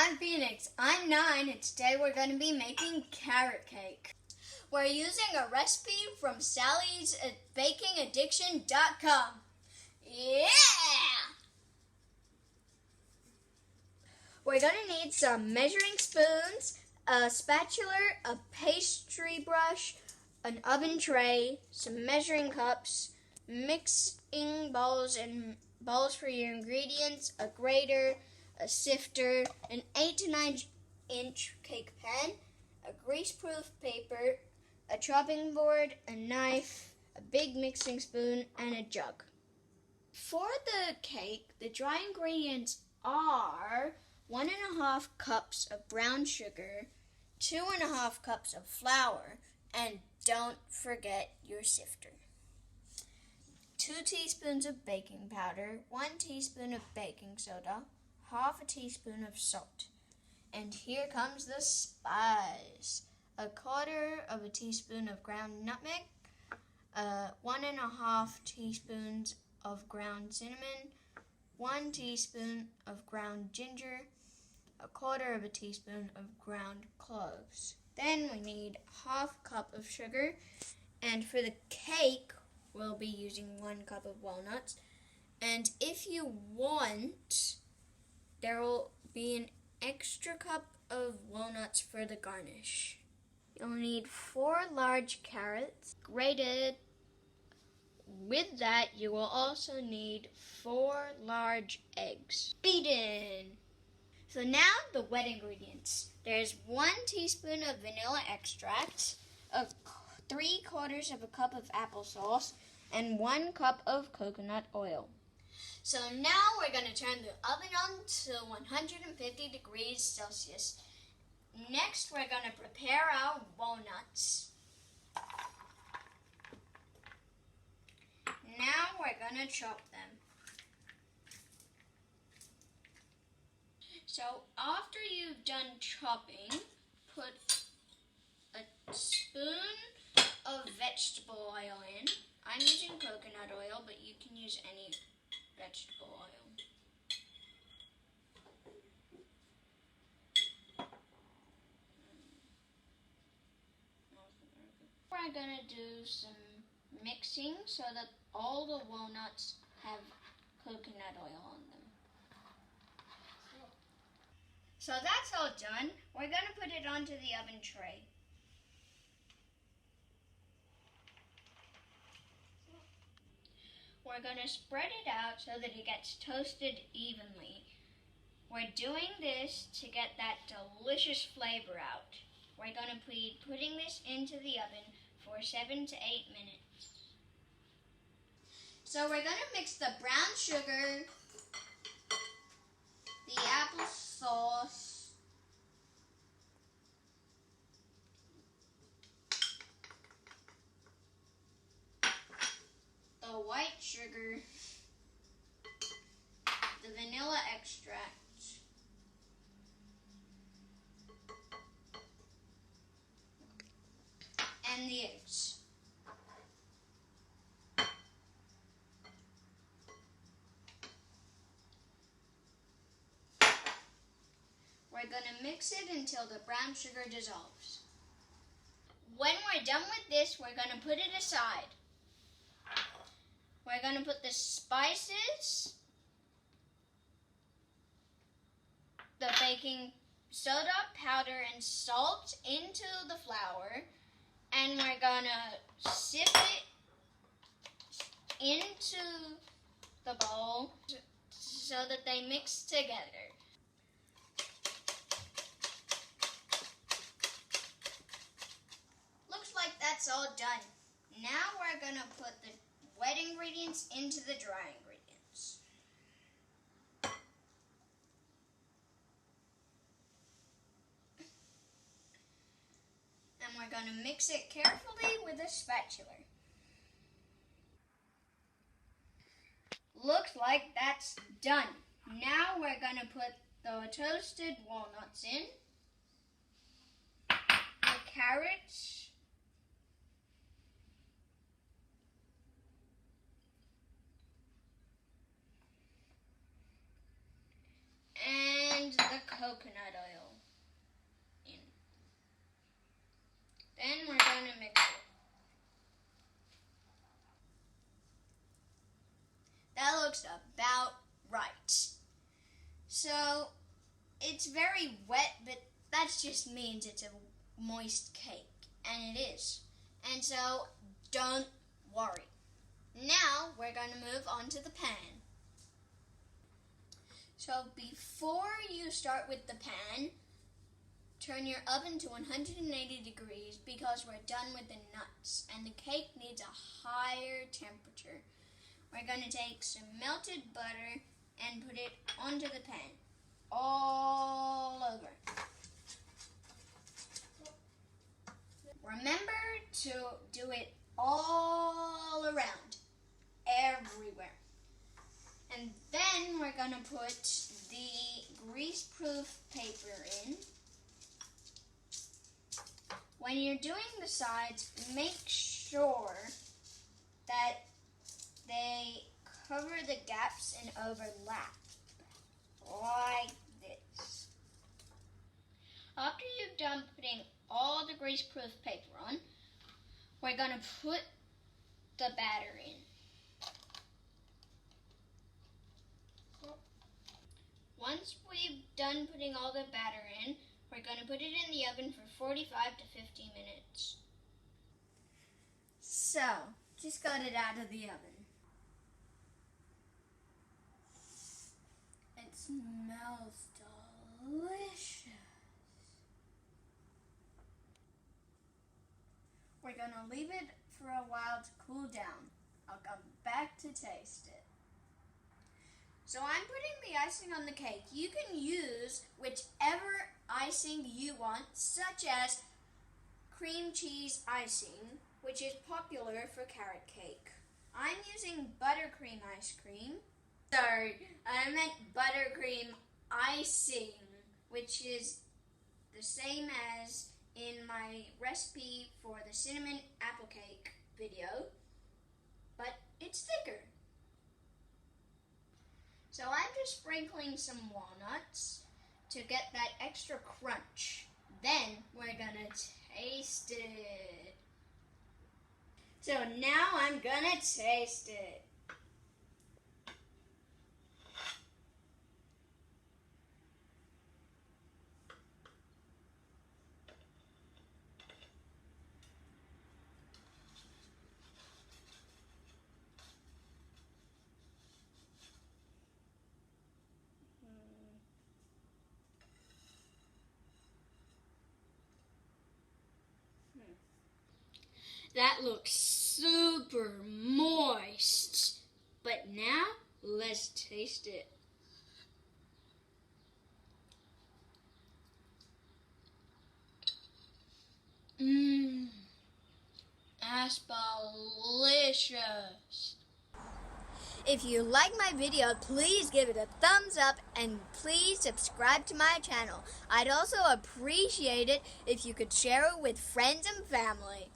I'm Phoenix. I'm 9 and today we're going to be making carrot cake. We're using a recipe from Sally's at bakingaddiction.com. Yeah! We're going to need some measuring spoons, a spatula, a pastry brush, an oven tray, some measuring cups, mixing bowls and bowls for your ingredients, a grater, a sifter, an 8 to 9 inch cake pan, a greaseproof paper, a chopping board, a knife, a big mixing spoon, and a jug. For the cake, the dry ingredients are 1.5 cups of brown sugar, 2.5 cups of flour, and don't forget your sifter. 2 teaspoons of baking powder, 1 teaspoon of baking soda, half a teaspoon of salt. And here comes the spice. 1/4 teaspoon of ground nutmeg, 1.5 teaspoons of ground cinnamon, 1 teaspoon of ground ginger, 1/4 teaspoon of ground cloves. Then we need 1/2 cup of sugar, and for the cake, we'll be using 1 cup of walnuts. And if you want, there will be an extra cup of walnuts for the garnish. You'll need 4 large carrots, grated. With that, you will also need 4 large eggs, beaten. So now the wet ingredients. There's 1 teaspoon of vanilla extract, 3/4 cup of applesauce, and 1 cup of coconut oil. So now we're going to turn the oven on to 150 degrees Celsius. Next, we're going to prepare our walnuts. Now we're going to chop them. So after you've done chopping, put a spoon of vegetable oil in. I'm using coconut oil, but you can use any vegetable oil. We're going to do some mixing so that all the walnuts have coconut oil on them. So that's all done. We're going to put it onto the oven tray. We're going to spread it out so that it gets toasted evenly. We're doing this to get that delicious flavor out. We're going to be putting this into the oven for 7 to 8 minutes. So we're going to mix the brown sugar, the applesauce, the white sugar, the vanilla extract, and the eggs. We're going to mix it until the brown sugar dissolves. When we're done with this, we're going to put it aside. We're going to put the spices, the baking soda, powder, and salt into the flour, and we're going to sift it into the bowl so that they mix together. That's all done. Now we're going to put the wet ingredients into the dry ingredients. And we're going to mix it carefully with a spatula. Looks like that's done. Now we're going to put the toasted walnuts in, the carrots, and the coconut looks about right. So it's very wet, but that just means it's a moist cake, and it is. And so don't worry. Now we're going to move on to the pan. So before you start with the pan, turn your oven to 180 degrees because we're done with the nuts and the cake needs a higher temperature. We're going to take some melted butter and put it onto the pan, all over. Remember to do it all around, everywhere. And then we're going to put the grease-proof paper in. When you're doing the sides, make sure that they cover the gaps and overlap, like this. After you've done putting all the grease-proof paper on, we're going to put the batter in. Once we've done putting all the batter in, we're going to put it in the oven for 45 to 50 minutes. So, just got it out of the oven. It smells delicious. We're going to leave it for a while to cool down. I'll come back to taste it. So I'm putting the icing on the cake. You can use whichever icing you want, such as cream cheese icing, which is popular for carrot cake. I'm using buttercream ice cream. Sorry, I meant buttercream icing, which is the same as in my recipe for the cinnamon apple cake video, but it's thicker. So I'm just sprinkling some walnuts to get that extra crunch. Then we're gonna taste it. So now I'm gonna taste it. That looks super moist. But now, let's taste it. Aspergers. If you like my video, please give it a thumbs up and please subscribe to my channel. I'd also appreciate it if you could share it with friends and family.